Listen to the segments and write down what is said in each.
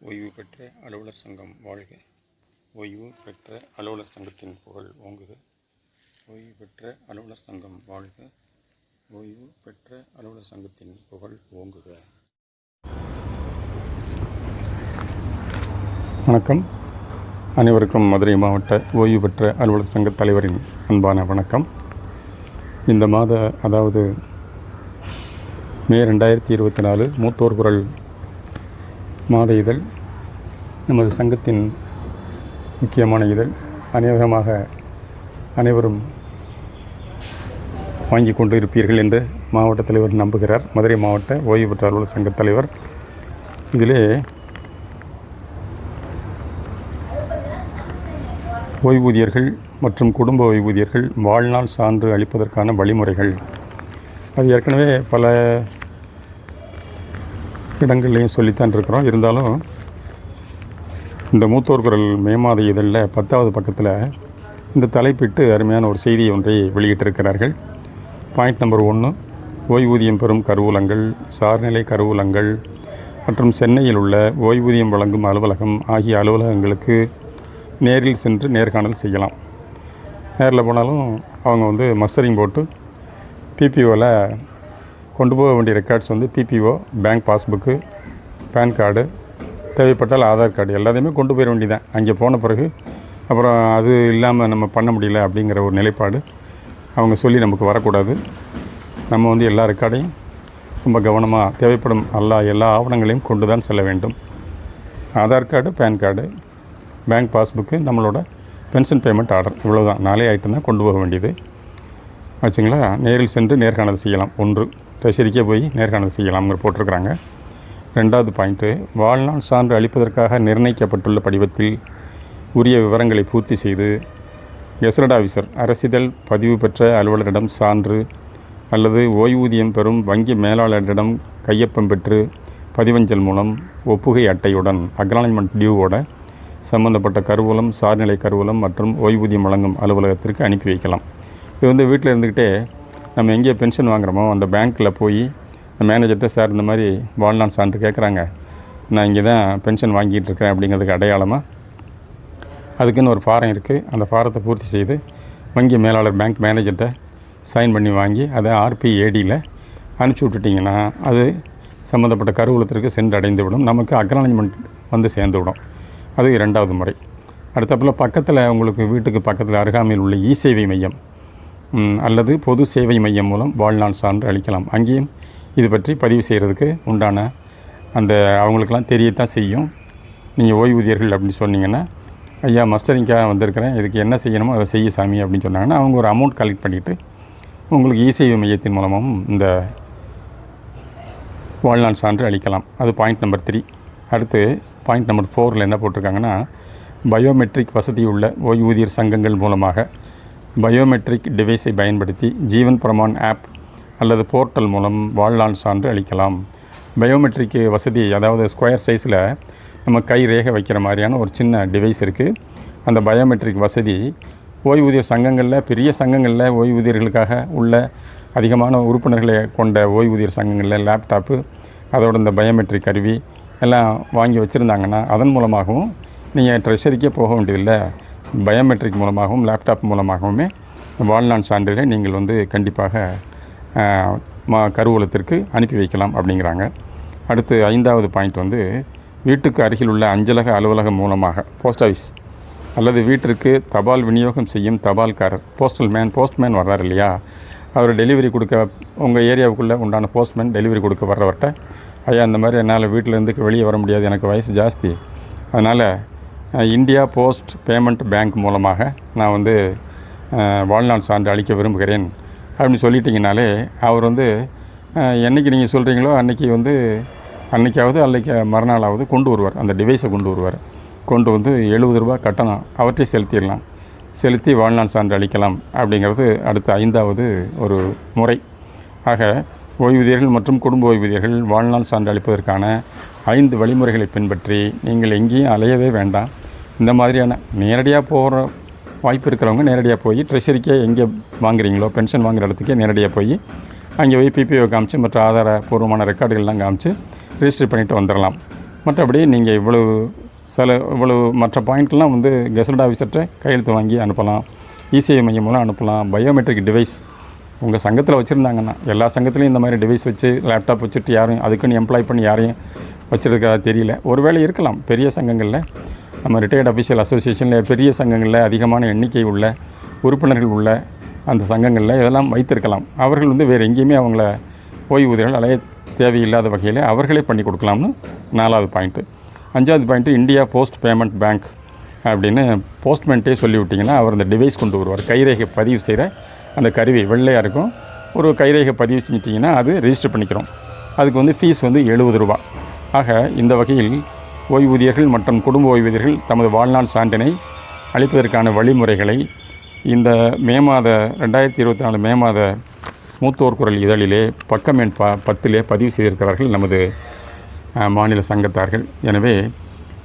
ஓய்வு பெற்ற அலுவலர் சங்கம் வாழ்க. ஓய்வு பெற்ற அலுவலர் சங்கத்தின் புகழ் ஓங்குக. ஓய்வு பெற்ற அலுவலர் சங்கம் வாழ்க. ஓய்வு பெற்ற அலுவலர் சங்கத்தின் புகழ் ஓங்குக. வணக்கம். அனைவருக்கும் மதுரை மாவட்ட ஓய்வு பெற்ற அலுவலர் சங்க தலைவரின் அன்பான வணக்கம். இந்த மாத அதாவது மே 2024 மூத்தோர் குரல் மாத இதழ் நமது சங்கத்தின் முக்கியமான இதழ். அநேகமாக அனைவரும் வாங்கி கொண்டு இருப்பீர்கள் என்று மாவட்ட தலைவர் நம்புகிறார். மதுரை மாவட்ட ஓய்வு பெற்ற அலுவலர் சங்க தலைவர். இதிலே ஓய்வூதியர்கள் மற்றும் குடும்ப ஓய்வூதியர்கள் வாழ்நாள் சான்று அளிப்பதற்கான வழிமுறைகள், அது ஏற்கனவே பல இடங்கள்லையும் சொல்லித்தான் இருக்கிறோம். இருந்தாலும் இந்த மூத்தோர் குரல் மே மாத இதழில் 10வது பக்கத்தில் இந்த தலைப்பிட்டு அருமையான ஒரு செய்தி ஒன்றை வெளியிட்டிருக்கிறார்கள். பாயிண்ட் நம்பர் 1, ஓய்வூதியம் பெறும் கருவூலங்கள், சார்நிலை கருவூலங்கள் மற்றும் சென்னையில் உள்ள ஓய்வூதியம் வழங்கும் அலுவலகம் ஆகிய அலுவலகங்களுக்கு நேரில் சென்று நேர்காணல் செய்யலாம். நேரில் போனாலும் அவங்க மஸ்டரிங் போட்டு பிபிஓவில் கொண்டு போக வேண்டிய records PPO, bank passbook, PAN card, தேவைப்பட்டால் ஆதார் கார்டு எல்லாத்தையுமே கொண்டு போயிட வேண்டியதான். அங்கே போன பிறகு அப்புறம் அது இல்லாமல் நம்ம பண்ண முடியல அப்படிங்கிற ஒரு நிலைப்பாடு அவங்க சொல்லி நமக்கு வரக்கூடாது. நம்ம எல்லா ரெக்கார்டையும் ரொம்ப கவனமாக தேவைப்படும் எல்லா ஆவணங்களையும் கொண்டு தான் செல்ல வேண்டும். Aadhaar card, PAN card, bank passbook, நம்மளோட பென்ஷன் பேமெண்ட் ஆர்டர், இவ்வளோதான் 4 ஐட்டம் தான் கொண்டு போக வேண்டியது ஆச்சுங்களா. நேரில் சென்று நேர்காணல் செய்யலாம். 1, ட்ரெஷரிக்கே போய் நேர்காணல் செய்யலாம்ங்கிற போட்டிருக்கிறாங்க. 2வது பாயிண்ட்டு, வாழ்நாள் சான்று அளிப்பதற்காக நிர்ணயிக்கப்பட்டுள்ள படிவத்தில் உரிய விவரங்களை பூர்த்தி செய்து கெசட் ஆஃபீஸர் அரசிதழ் பதிவு பெற்ற அலுவலரிடம் சான்று அல்லது ஓய்வூதியம் பெறும் வங்கி மேலாளரிடம் கையொப்பம் பெற்று பதிவஞ்சல் மூலம் ஒப்புகை அட்டையுடன் அக்னாலஜ்மெண்ட் டியூவோட சம்பந்தப்பட்ட கருவூலம், சார்நிலை கருவூலம் மற்றும் ஓய்வூதியம் வழங்கும் அலுவலகத்திற்கு அனுப்பி வைக்கலாம். இது வீட்டில் இருந்துக்கிட்டே நம்ம எங்கே பென்ஷன் வாங்குகிறோமோ அந்த பேங்க்கில் போய் மேனேஜர்கிட்ட, சார் இந்த மாதிரி வாழ்நாள் சான்று கேட்குறாங்க, நான் இங்கே தான் பென்ஷன் வாங்கிட்டு இருக்கேன் அப்படிங்கிறதுக்கு அடையாளமாக அதுக்குன்னு ஒரு ஃபாரம் இருக்குது. அந்த ஃபாரத்தை பூர்த்தி செய்து வங்கி மேலாளர், பேங்க் மேனேஜர்கிட்ட சைன் பண்ணி வாங்கி அதை RPADயில் அனுப்பிச்சி விட்டுட்டிங்கன்னா அது சம்மந்தப்பட்ட கருவூலத்திற்கு சென்று அடைந்து விடும். நமக்கு அக்னாலஜ்மெண்ட் சேர்ந்து விடும். அது 2வது முறை. அடுத்தப்பில் பக்கத்தில் உங்களுக்கு வீட்டுக்கு பக்கத்தில் அருகாமையில் உள்ள இ-சேவை மையம் அல்லது பொது சேவை மையம் மூலம் வாழ்நாள் சான்று அளிக்கலாம். அங்கேயும் இது பற்றி பதிவு செய்கிறதுக்கு உண்டான அந்த அவங்களுக்கெல்லாம் தெரியத்தான் செய்யும். நீங்கள் ஓய்வூதியர்கள் அப்படின்னு சொன்னீங்கன்னா, ஐயா மஸ்டரிங்காக வந்திருக்கிறேன், இதுக்கு என்ன செய்யணுமோ அதை செய்ய சாமி அப்படின்னு சொன்னாங்கன்னா அவங்க ஒரு அமௌண்ட் கலெக்ட் பண்ணிவிட்டு உங்களுக்கு இ-சேவை மையத்தின் மூலமும் இந்த வாழ்நாள் சான்று அளிக்கலாம். அது பாயிண்ட் நம்பர் 3. அடுத்து பாயிண்ட் நம்பர் 4ல் என்ன போட்டிருக்காங்கன்னா, பயோமெட்ரிக் வசதி உள்ள ஓய்வூதியர் சங்கங்கள் மூலமாக பயோமெட்ரிக் டிவைஸை பயன்படுத்தி ஜீவன் பிரமான் ஆப் அல்லது போர்ட்டல் மூலம் வாழ்நாள் சான்று அளிக்கலாம். பயோமெட்ரிக் வசதி, அதாவது ஸ்கொயர் சைஸில் நம்ம கை ரேகை வைக்கிற மாதிரியான ஒரு சின்ன டிவைஸ் இருக்குது. அந்த பயோமெட்ரிக் வசதி ஓய்வூதியர் சங்கங்களில், பெரிய சங்கங்களில், ஓய்வூதியர்களுக்காக உள்ள அதிகமான உறுப்பினர்களை கொண்ட ஓய்வூதியர் சங்கங்களில் லேப்டாப்பு, அதோட இந்த பயோமெட்ரிக் கருவி எல்லாம் வாங்கி வச்சுருந்தாங்கன்னா அதன் மூலமாகவும் நீங்கள் ட்ரெஷரிக்கே போக வேண்டியதில்லை. பயோமெட்ரிக் மூலமாகவும் லேப்டாப் மூலமாகவுமே வாழ்நாள் சான்றிதழை நீங்கள் கண்டிப்பாக கருவூலத்திற்கு அனுப்பி வைக்கலாம் அப்படிங்கிறாங்க. அடுத்து 5வது பாயிண்ட் வீட்டுக்கு அருகில் உள்ள அஞ்சலக அலுவலகம் மூலமாக போஸ்ட் ஆஃபீஸ் அல்லது வீட்டிற்கு தபால் விநியோகம் செய்யும் தபால்காரர், போஸ்ட்மேன் வர்றார் இல்லையா, அவர் டெலிவரி கொடுக்க உங்கள் ஏரியாவுக்குள்ளே உண்டான போஸ்ட்மேன் டெலிவரி கொடுக்க வர்றவர்கிட்ட, ஐயா இந்த மாதிரி என்னால் வீட்டிலேருந்து வெளியே வர முடியாது, எனக்கு வயசு ஜாஸ்தி, அதனால் இந்தியா போஸ்ட் பேமெண்ட் பேங்க் மூலமாக நான் வாழ்நாள் சான்று அளிக்க விரும்புகிறேன் அப்படின்னு சொல்லிட்டிங்கனாலே அவர் என்றைக்கு நீங்கள் சொல்கிறீங்களோ அன்றைக்காவது அல்லைக்கு மறுநாளாவது கொண்டு வருவார். அந்த டிவைஸை கொண்டு வருவார். கொண்டு 70 ரூபா கட்டணம் அவற்றை செலுத்தி வாழ்நாள் சான்று அளிக்கலாம் அப்படிங்கிறது அடுத்த 5வது ஒரு முறை. ஆக ஓய்வூதியர்கள் மற்றும் குடும்ப ஓய்வூதியர்கள் வாழ்நாள் சான்று அளிப்பதற்கான 5 வழிமுறைகளை பின்பற்றி நீங்கள் எங்கேயும் அலையவே வேண்டாம். இந்த மாதிரியான நேரடியாக போகிற வாய்ப்பு இருக்கிறவங்க நேரடியாக போய் ட்ரெஷரிக்கே எங்கே வாங்குறீங்களோ பென்ஷன் வாங்குகிற இடத்துக்கே நேரடியாக போய் அங்கே போய் பிபிஓ காமிச்சு மற்ற ஆதாரபூர்வமான ரெக்கார்டுகள்லாம் காமிச்சு ரிஜிஸ்டர் பண்ணிவிட்டு வந்துடலாம். மற்றபடி நீங்கள் இவ்வளவு மற்ற பாயிண்ட்லாம் வந்து கெசட் ஆஃபீஸர்கிட்ட கையெழுத்து வாங்கி அனுப்பலாம், இசிஐ மையம் மூலம் அனுப்பலாம். பயோமெட்ரிக் டிவைஸ் உங்கள் சங்கத்தில் வச்சுருந்தாங்கன்னா, எல்லா சங்கத்துலேயும் இந்த மாதிரி டிவைஸ் வச்சு லேப்டாப் வச்சுட்டு யாரும் அதுக்குன்னு எம்ப்ளாய் பண்ணி யாரையும் வச்சுருக்கா தெரியல. ஒருவேளை இருக்கலாம். பெரிய சங்கங்களில் நம்ம ரிட்டையர்ட் அஃபீஷியல் அசோசியேஷனில் பெரிய சங்கங்களில் அதிகமான எண்ணிக்கை உள்ள உறுப்பினர்கள் உள்ள அந்த சங்கங்களில் இதெல்லாம் வைத்திருக்கலாம். அவர்கள் வந்து வேறு எங்கேயுமே அவங்கள ஓய்வூதியர்கள் அலைய தேவையில்லாத வகையில் அவர்களே பண்ணி கொடுக்கலாம்னு 4வது பாயிண்ட்டு. 5வது point India post payment bank அப்படின்னு போஸ்ட்மேன்ட்டே சொல்லிவிட்டிங்கன்னா அவர் அந்த டிவைஸ் கொண்டு வருவார். கைரேகை பதிவு செய்கிற அந்த கருவி வெள்ளையாக இருக்கும். ஒரு கைரேகை பதிவு செஞ்சிட்டிங்கன்னா அது ரெஜிஸ்டர் பண்ணிக்கிறோம். அதுக்கு வந்து ஃபீஸ் வந்து 70 ரூபா. ஆக இந்த வகையில் ஓய்வூதியர்கள் மற்றும் குடும்ப ஓய்வூதியர்கள் தமது வாழ்நாள் சான்றினை அளிப்பதற்கான வழிமுறைகளை இந்த மே மாத 2024 மே மாத மூத்தோர் குரல் இதழிலே பக்கம் எண் 10 பதிவு செய்திருக்கிறார்கள் நமது மாநில சங்கத்தார்கள். எனவே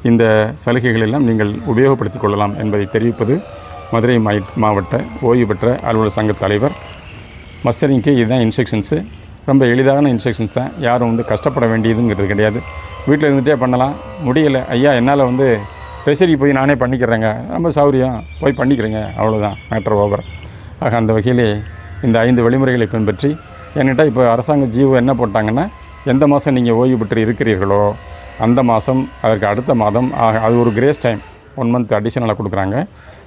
இந்த சலுகைகள் எல்லாம் நீங்கள் உபயோகப்படுத்திக் கொள்ளலாம் என்பதை தெரிவிப்பது மதுரை மாவட்ட ஓய்வு பெற்ற அலுவலர் சங்க தலைவர். மஸ்டரிங்க்கு இதுதான் இன்ஸ்ட்ரக்ஷன்ஸு. ரொம்ப எளிதான இன்ஸ்ட்ரக்ஷன்ஸ் தான். யாரும் வந்து கஷ்டப்பட வேண்டியதுங்கிறது கிடையாது. வீட்டில் இருந்துகிட்டே பண்ணலாம். முடியலை ஐயா என்னால் வந்து ட்ரெஷரிக்கு போய் நானே பண்ணிக்கிறேங்க, ரொம்ப சௌரியம் போய் பண்ணிக்கிறேங்க, அவ்வளோதான், மேட்டர் ஓவர். ஆக அந்த வகையிலே இந்த 5 வழிமுறைகளை பின்பற்றி என்கிட்ட இப்போ அரசாங்க ஜிஓ என்ன போட்டாங்கன்னா, எந்த மாதம் நீங்கள் ஓய்வு பெற்று இருக்கிறீர்களோ அந்த மாதம் அதற்கு அடுத்த மாதம் அது ஒரு கிரேஸ் டைம் 1 மந்த் அடிஷனலாக கொடுக்குறாங்க.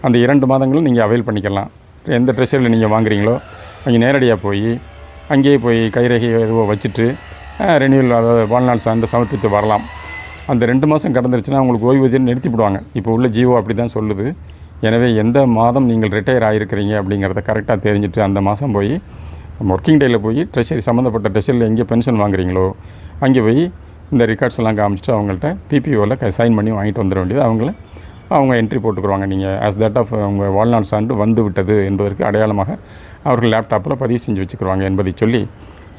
அந்த 2 மாதங்களும் நீங்கள் அவைல் பண்ணிக்கலாம். எந்த ட்ரெஷரியில் நீங்கள் வாங்குறீங்களோ அங்கே நேரடியாக போய் அங்கேயே போய் கைரேகை எதுவோ வச்சுட்டு ரெனியூவல் அதாவது வாழ்நாள் சார்ந்து சமர்ப்பித்து வரலாம். அந்த 2 மாதம் கடந்துருச்சுன்னா உங்களுக்கு ஓய்வூதியம் நிறுத்திவிடுவாங்க. இப்போ உள்ள ஜிஓ அப்படி தான் சொல்லுது. எனவே எந்த மாதம் நீங்கள் ரிட்டையர் ஆகிருக்கிறீங்க அப்படிங்கிறத கரெக்டாக தெரிஞ்சுட்டு அந்த மாதம் போய் ஒர்க்கிங் டேயில் போய் ட்ரெஷரி சம்மந்தப்பட்ட ட்ரெஷரியில் எங்கே பென்ஷன் வாங்குறீங்களோ அங்கே போய் இந்த ரெக்கார்ட்ஸ் எல்லாம் காமிச்சிட்டு அவங்கள்ட்ட பிபிஓவில் சைன் பண்ணி வாங்கிட்டு வந்துட வேண்டியது. அவங்க என்ட்ரி போட்டுக்குருவாங்க. நீங்கள் ஆஸ் தட் ஆஃப் உங்கள் வாழ்நாள் சான்று வந்து விட்டது என்பதற்கு அடையாளமாக அவர்கள் லேப்டாப்பில் பதிவு செஞ்சு வச்சுக்கிடுவாங்க என்பதை சொல்லி,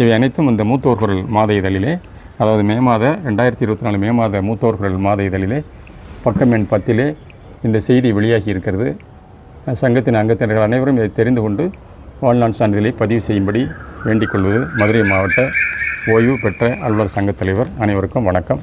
இவை அனைத்தும் இந்த மூத்தோர் குரல் மாத இதழிலே, அதாவது மே மாத 2024 மே மாத மூத்தோர் குரல் மாத இதழிலே பக்கம் எண் 10 இந்த செய்தி வெளியாகி இருக்கிறது. சங்கத்தின் அங்கத்தினர்கள் அனைவரும் இதை தெரிந்து கொண்டு வாழ்நாள் சான்றிதழை பதிவு செய்யும்படி வேண்டிக் கொள்வது மதுரை மாவட்ட ஓய்வு பெற்ற அலுவலர் சங்கத் தலைவர். அனைவருக்கும் வணக்கம்.